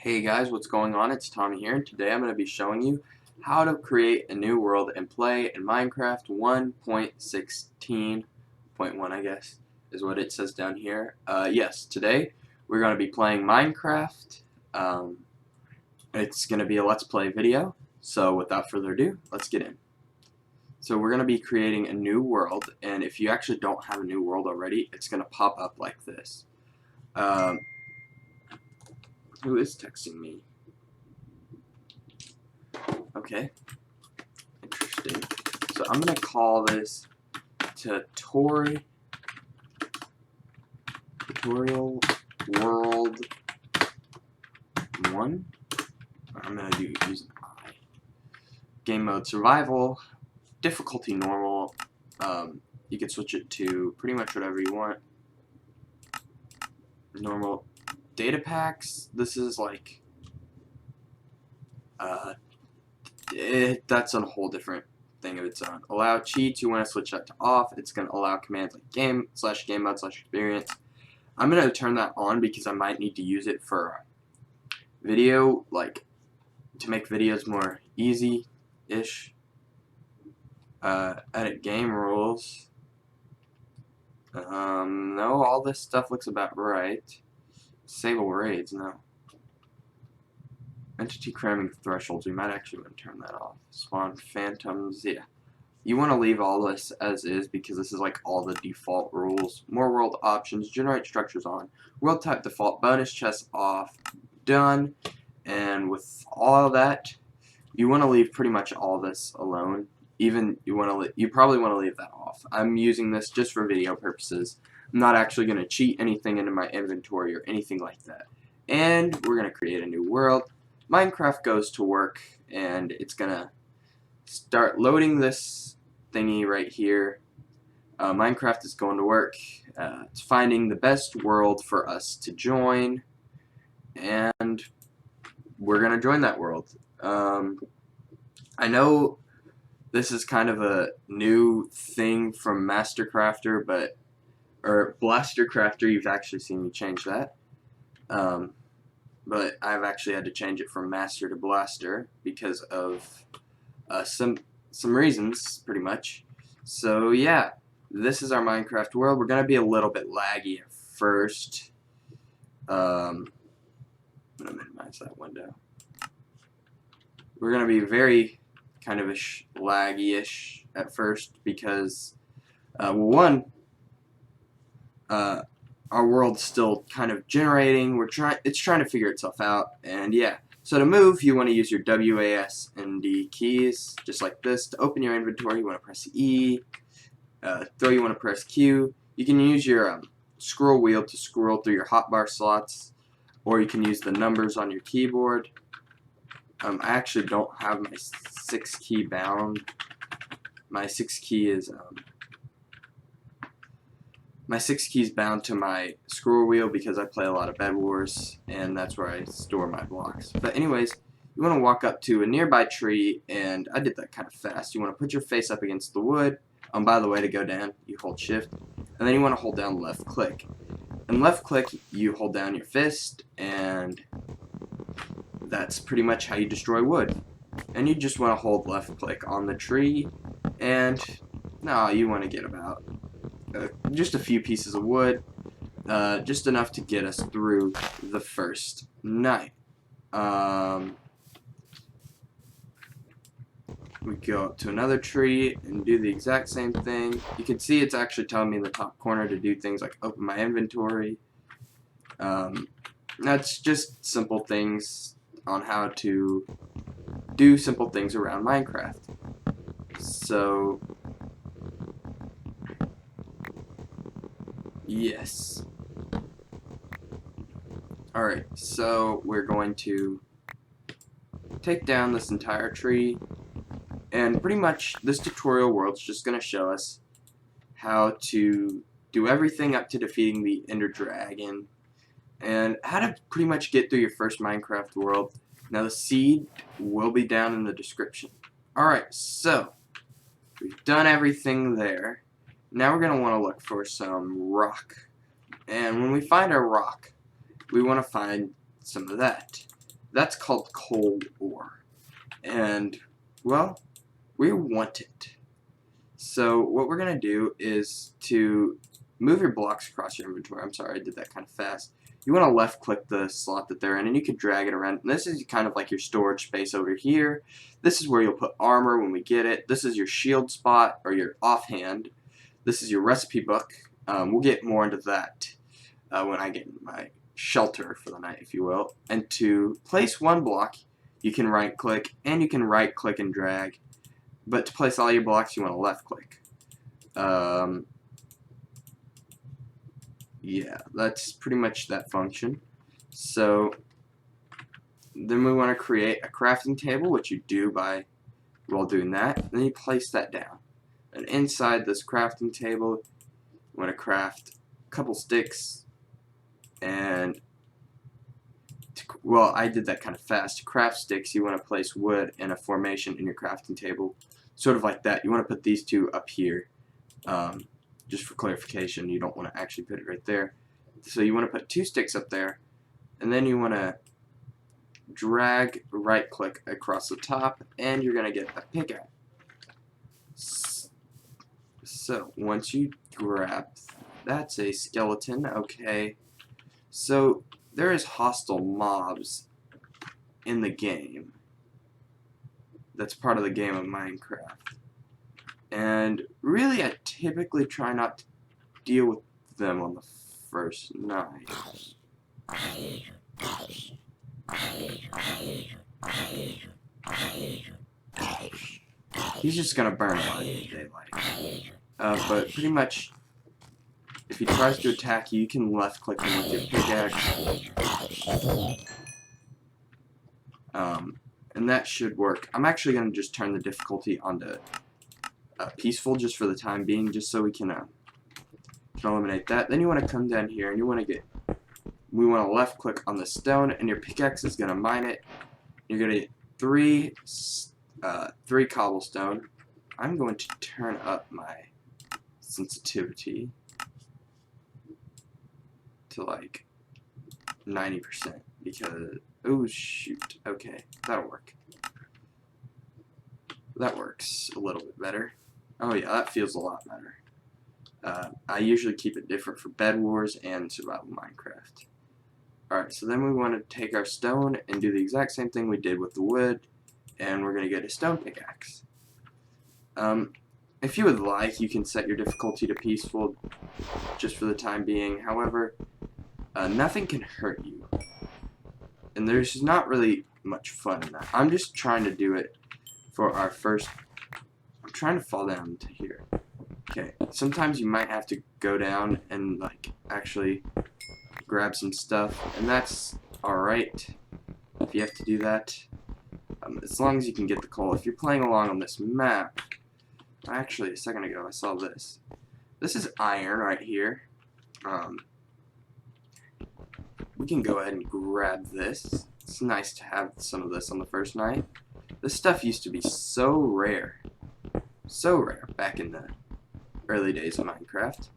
Hey guys, what's going on? It's Tommy here, and today I'm going to be showing you how to create a new world and play in Minecraft 1.16.1, I guess, is what it says down here. Yes, today we're going to be playing Minecraft. It's going to be a Let's Play video, so without further ado, let's get in. So we're going to be creating a new world, and if you actually don't have a new world already, it's going to pop up like this. Who is texting me? Okay, interesting. So I'm going to call this tutorial world 1. I'm going to use an I. Game mode survival, difficulty normal. You can switch it to pretty much whatever you want. Normal. Data packs, this is like that's a whole different thing of its own. Allow cheats, you want to switch that to off. It's going to allow commands like game mode / experience. I'm going to turn that on because I might need to use it for video, like to make videos more easy-ish. Edit game rules. No, all this stuff looks about right. Disable raids, no. Entity cramming thresholds, we might actually want to turn that off. Spawn phantoms, yeah. You want to leave all this as is because this is like all the default rules. More world options, generate structures on. World type default, bonus chests off, done. And with all of that, you want to leave pretty much all this alone. Even you probably want to leave that off. I'm using this just for video purposes. I'm not actually going to cheat anything into my inventory or anything like that. And we're going to create a new world. Minecraft goes to work, and it's going to start loading this thingy right here. Minecraft is going to work. It's finding the best world for us to join, and we're going to join that world. I know this is kind of a new thing from Mastercrafter, or Blastercrafter, you've actually seen me change that. But I've actually had to change it from Master to Blaster because of some reasons, pretty much. So yeah, this is our Minecraft world. We're gonna be a little bit laggy at first. I'm gonna minimize that window. We're gonna be very kind of laggy-ish at first because, one, our world's still kind of generating. It's trying to figure itself out, and yeah. So to move, you want to use your W, A, S, and D keys, just like this. To open your inventory, you want to press E. Throw, you want to press Q. You can use your scroll wheel to scroll through your hotbar slots, or you can use the numbers on your keyboard. I actually don't have my 6 key bound. My 6 key is my 6 keys bound to my scroll wheel because I play a lot of Bed Wars, and that's where I store my blocks. But anyways, you want to walk up to a nearby tree, and I did that kind of fast. You want to put your face up against the wood. By the way, to go down, you hold shift, and then you want to hold down left click. And left click, you hold down your fist, and that's pretty much how you destroy wood. And you just want to hold left click on the tree, and no, you want to get about just a few pieces of wood, just enough to get us through the first night. We go up to another tree and do the exact same thing. You can see it's actually telling me in the top corner to do things like open my inventory. That's just simple things on how to do simple things around Minecraft. So yes. Alright, so we're going to take down this entire tree, and pretty much this tutorial world's just going to show us how to do everything up to defeating the Ender Dragon, and how to pretty much get through your first Minecraft world. Now the seed will be down in the description. Alright, so we've done everything there. Now we're going to want to look for some rock. And when we find our rock, we want to find some of that. That's called coal ore. And, well, we want it. So what we're going to do is to move your blocks across your inventory. I'm sorry, I did that kind of fast. You want to left click the slot that they're in, and you can drag it around. And this is kind of like your storage space over here. This is where you'll put armor when we get it. This is your shield spot, or your offhand. This is your recipe book. We'll get more into that when I get my shelter for the night, if you will. And to place one block, you can right click, and you can right click and drag. But to place all your blocks, you want to left click. Yeah, that's pretty much that function. So then we want to create a crafting table, which you do by, well, doing that. Then you place that down. And inside this crafting table, you want to craft a couple sticks. And, well, I did that kind of fast. To craft sticks, you want to place wood in a formation in your crafting table. Sort of like that. You want to put these two up here. Just for clarification, you don't want to actually put it right there. So you want to put two sticks up there, and then you want to drag right click across the top, and you're going to get a pickaxe. So once you grab, that's a skeleton, okay. So there is hostile mobs in the game. That's part of the game of Minecraft. And really, I typically try not to deal with them on the first night. He's just gonna burn while in daylight. But pretty much, if he tries to attack you, you can left click him with your pickaxe. And that should work. I'm actually gonna just turn the difficulty onto peaceful just for the time being, just so we can eliminate that. Then you want to come down here and you want to we want to left click on the stone, and your pickaxe is going to mine it. You're going to get three cobblestone. I'm going to turn up my sensitivity to like 90% because, oh shoot, okay, that'll work. That works a little bit better. Oh yeah, that feels a lot better. I usually keep it different for Bed Wars and Survival Minecraft. Alright, so then we want to take our stone and do the exact same thing we did with the wood, and we're going to get a stone pickaxe. If you would like, you can set your difficulty to peaceful just for the time being. However, nothing can hurt you. And there's not really much fun in that. I'm just trying to do it for our first. I'm trying to fall down to here. Okay, sometimes you might have to go down and like actually grab some stuff, and that's alright if you have to do that. As long as you can get the coal. If you're playing along on this map, actually a second ago I saw this. This is iron right here. We can go ahead and grab this. It's nice to have some of this on the first night. This stuff used to be so rare back in the early days of Minecraft.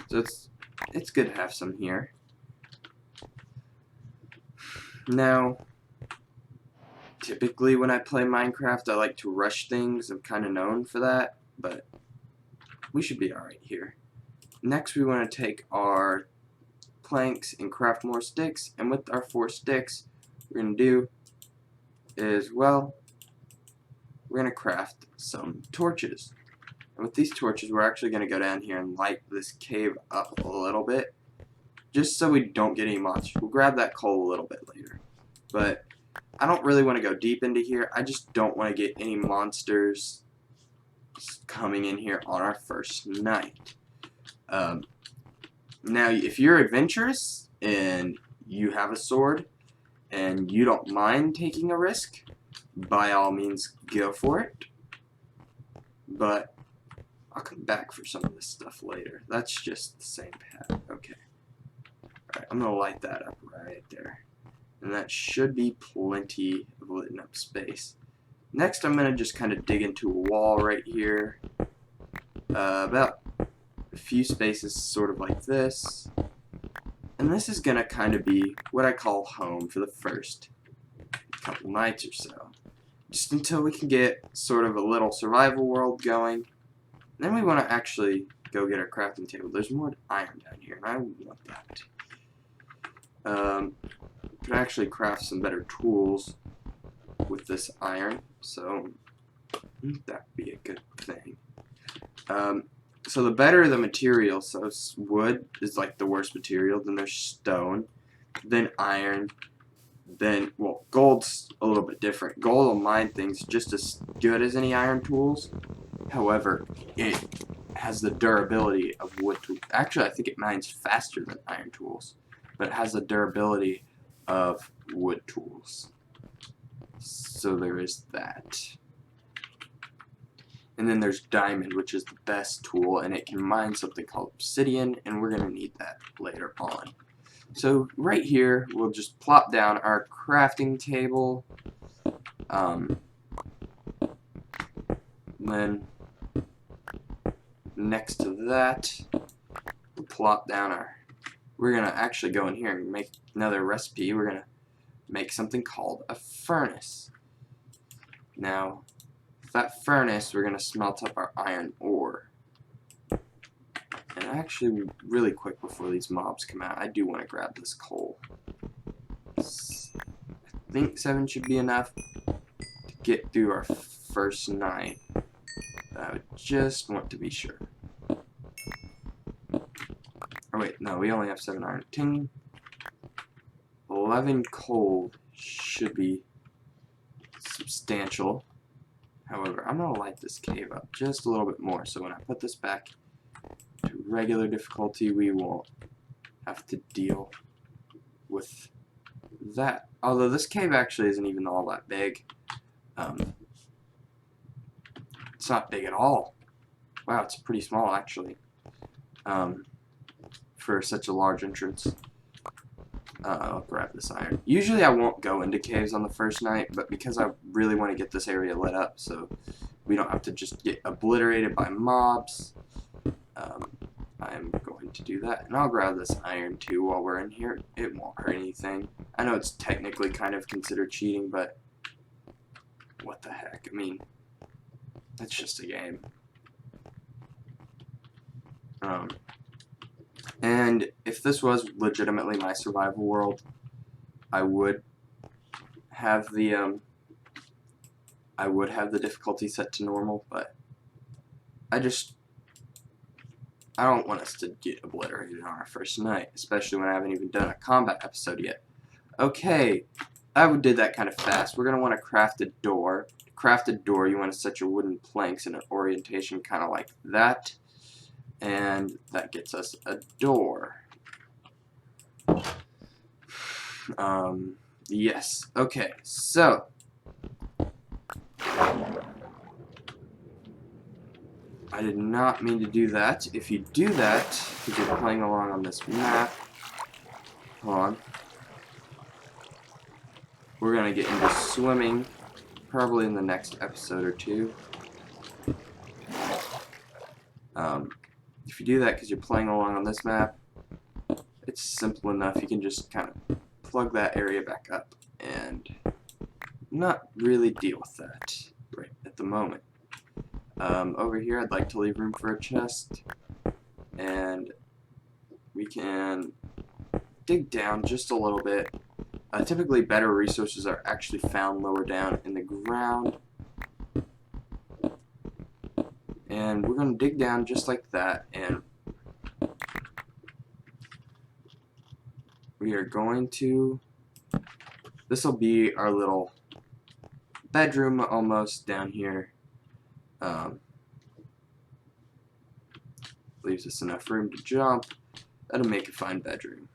So it's good to have some here. Now, typically when I play Minecraft, I like to rush things. I'm kind of known for that, but we should be alright here. Next, we want to take our planks and craft more sticks, and with our 4 sticks, what we're going to do is, well, we're going to craft some torches. And with these torches, we're actually going to go down here and light this cave up a little bit, just so we don't get any monsters. We'll grab that coal a little bit later. But I don't really want to go deep into here. I just don't want to get any monsters coming in here on our first night. Now, if you're adventurous and you have a sword and you don't mind taking a risk, by all means go for it. But I'll come back for some of this stuff later. That's just the same path. Okay. Alright, I'm going to light that up right there. And that should be plenty of lit up space. Next, I'm going to just kind of dig into a wall right here. About a few spaces sort of like this. And this is going to kind of be what I call home for the first couple nights or so. Just until we can get sort of a little survival world going. Then we want to actually go get our crafting table. There's more iron down here, and I want that. Could actually craft some better tools with this iron, so that'd be a good thing. So the better the material, so wood is like the worst material, then there's stone, then iron, then, well, gold's a little bit different. Gold will mine things just as good as any iron tools. However, it has the durability of wood tools. Actually, I think it mines faster than iron tools, but it has the durability of wood tools. So there is that. And then there's diamond, which is the best tool, and it can mine something called obsidian, and we're going to need that later on. So right here, we'll just plop down our crafting table. Then next to that, we'll plop down our... We're going to actually go in here and make another recipe. We're going to make something called a furnace. Now, with that furnace, we're going to smelt up our iron ore. And actually, really quick before these mobs come out, I do want to grab this coal. I think 7 should be enough to get through our first night. I would just want to be sure. Oh wait, no, we only have 7 iron. 10, 11 coal should be substantial. However, I'm going to light this cave up just a little bit more, so when I put this back to regular difficulty, we won't have to deal with that. Although this cave actually isn't even all that big. It's not big at all. Wow, it's pretty small actually. For such a large entrance. I'll grab this iron. Usually I won't go into caves on the first night, but because I really want to get this area lit up so we don't have to just get obliterated by mobs, I'm going to do that. And I'll grab this iron too while we're in here. It won't hurt anything. I know it's technically kind of considered cheating, but what the heck? I mean, it's just a game. And if this was legitimately my survival world, I would have the difficulty set to normal, but I don't want us to get obliterated on our first night, especially when I haven't even done a combat episode yet. Okay, I did that kind of fast. We're going to want to craft a door. To craft a door, you want to set your wooden planks in an orientation kind of like that. And that gets us a door. Yes. Okay, so I did not mean to do that. If you do that, because you're playing along on this map, hold on. We're gonna get into swimming probably in the next episode or two. If you do that because you're playing along on this map, it's simple enough. You can just kind of plug that area back up and not really deal with that right at the moment. Over here, I'd like to leave room for a chest, and we can dig down just a little bit. Typically, better resources are actually found lower down in the ground. And we're going to dig down just like that, and we are going to, this will be our little bedroom almost down here. Leaves us enough room to jump. That'll make a fine bedroom.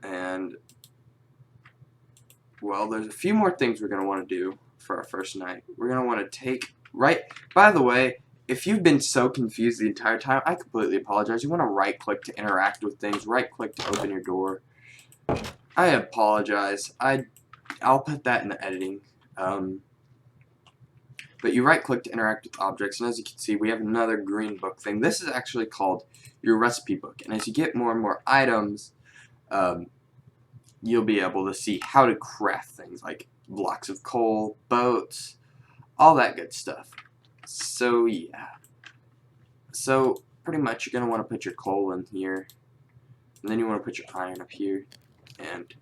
And, well, there's a few more things we're going to want to do for our first night. We're going to want to take, by the way, if you've been so confused the entire time, I completely apologize. You want to right click to interact with things, right click to open your door. I apologize. I'll put that in the editing. But you right click to interact with objects, and as you can see, we have another green book thing. This is actually called your recipe book, and as you get more and more items, you'll be able to see how to craft things like blocks of coal, boats, all that good stuff. So yeah. So pretty much you're going to want to put your coal in here, and then you want to put your iron up here, and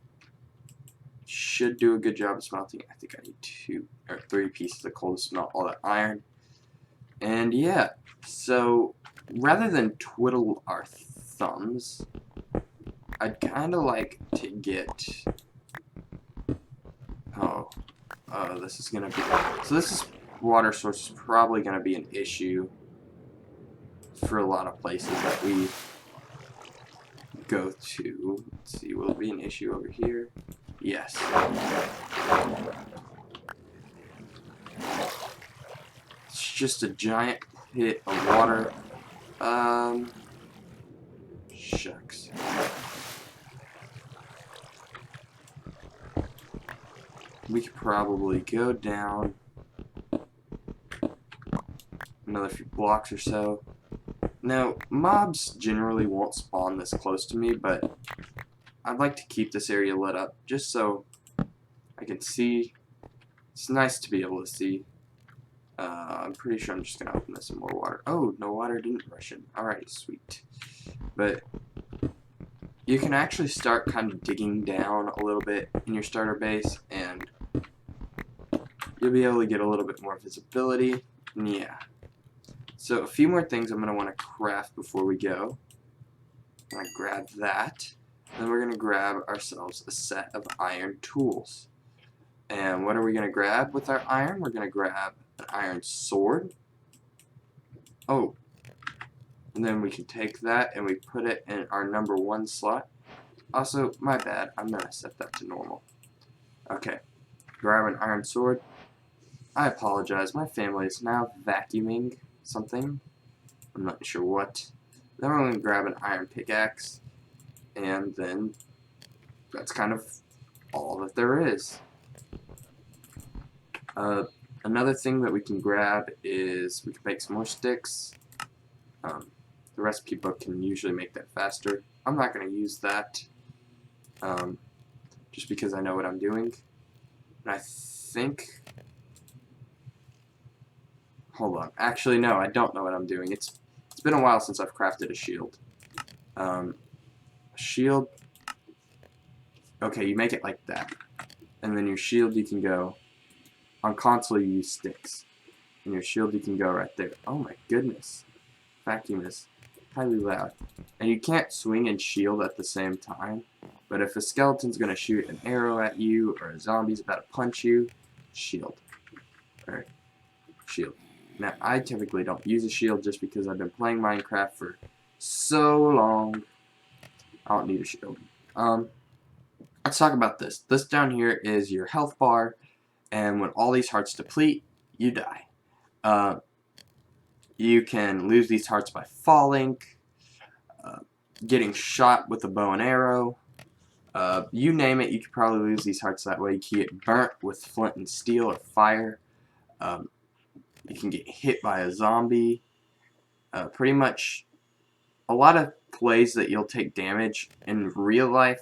should do a good job of smelting. I think I need 2 or 3 pieces of coal to smelt all that iron. And yeah, so rather than twiddle our thumbs, I'd kind of like to get, this is going to be, so this water source is probably going to be an issue for a lot of places that we go to. Let's see, will it be an issue over here? Yes. It's just a giant pit of water. Shucks. We could probably go down another few blocks or so. Now, mobs generally won't spawn this close to me, but I'd like to keep this area lit up just so I can see. It's nice to be able to see. I'm pretty sure I'm just going to open this in more water. Oh, no water didn't rush in. Alright, sweet. But you can actually start kind of digging down a little bit in your starter base, and you'll be able to get a little bit more visibility. Yeah. So a few more things I'm going to want to craft before we go. I'm going to grab that. Then we're going to grab ourselves a set of iron tools. And what are we going to grab with our iron? We're going to grab an iron sword. Oh. And then we can take that and we put it in our number 1 slot. Also, my bad. I'm going to set that to normal. Okay. Grab an iron sword. I apologize. My family is now vacuuming something. I'm not sure what. Then we're going to grab an iron pickaxe. And then that's kind of all that there is. Another thing that we can grab is we can make some more sticks. The recipe book can usually make that faster. I'm not going to use that just because I know what I'm doing. And I think... Hold on. Actually, no, I don't know what I'm doing. It's been a while since I've crafted a shield. A shield... Okay, you make it like that. And then your shield, you can go... On console, you use sticks. And your shield, you can go right there. Oh my goodness. Vacuum is highly loud. And you can't swing and shield at the same time. But if a skeleton's going to shoot an arrow at you, or a zombie's about to punch you, shield. Alright. Shield. Now, I typically don't use a shield just because I've been playing Minecraft for so long. I don't need a shield. Let's talk about this. This down here is your health bar. And when all these hearts deplete, you die. You can lose these hearts by falling, getting shot with a bow and arrow. You name it, you could probably lose these hearts that way. You can get burnt with flint and steel or fire. You can get hit by a zombie. Pretty much a lot of plays that you'll take damage in real life,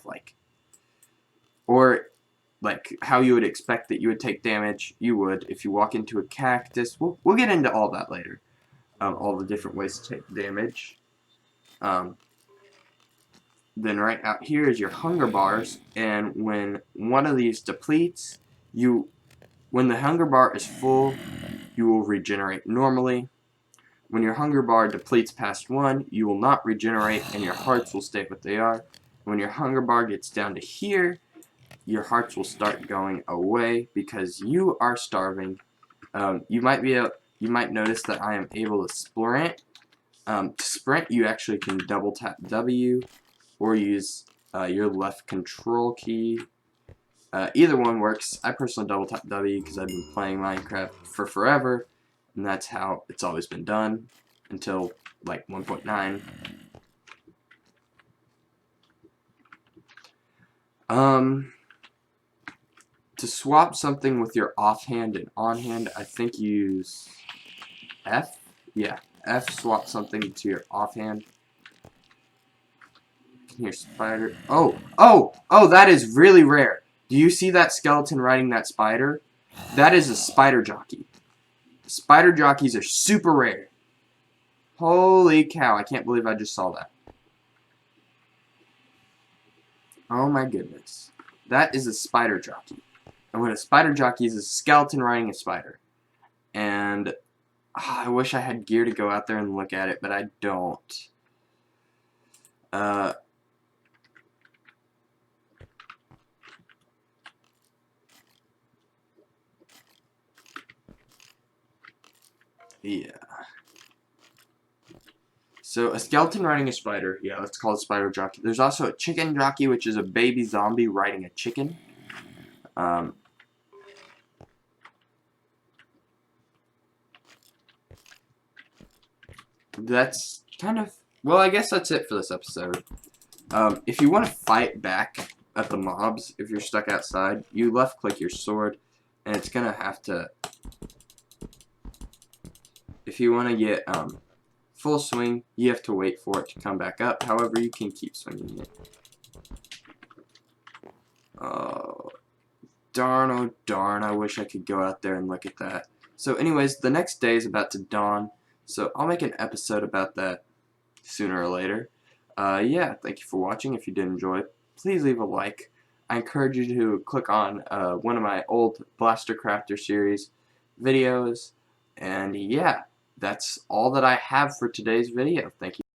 or how you would expect that you would take damage, you would if you walk into a cactus. We'll get into all that later. All the different ways to take damage. Then right out here is your hunger bars, and when one of these depletes, when the hunger bar is full, you will regenerate normally. When your hunger bar depletes past 1, you will not regenerate, and your hearts will stay what they are. When your hunger bar gets down to here, your hearts will start going away because you are starving. You might notice that I am able to sprint. To sprint, you actually can double tap W or use your left control key. Either one works. I personally double tap W because I've been playing Minecraft for forever, and that's how it's always been done until like 1.9. To swap something with your offhand and onhand, I think you use F. Yeah, F swap something to your offhand. can hear spider. Oh, that is really rare. Do you see that skeleton riding that spider? That is a spider jockey. Spider jockeys are super rare. Holy cow, I can't believe I just saw that. Oh my goodness. That is a spider jockey. And what a spider jockey is a skeleton riding a spider. And I wish I had gear to go out there and look at it, but I don't. Yeah. So a skeleton riding a spider, yeah, let's call it spider jockey. There's also a chicken jockey, which is a baby zombie riding a chicken. That's kind of, well, I guess that's it for this episode. If you want to fight back at the mobs, if you're stuck outside, you left click your sword, and it's gonna have to, if you want to get full swing, you have to wait for it to come back up. However, you can keep swinging it. Oh, darn, I wish I could go out there and look at that. So anyways, the next day is about to dawn, so I'll make an episode about that sooner or later. Yeah, thank you for watching. If you did enjoy, please leave a like. I encourage you to click on one of my old Blaster Crafter series videos. And yeah, that's all that I have for today's video. Thank you.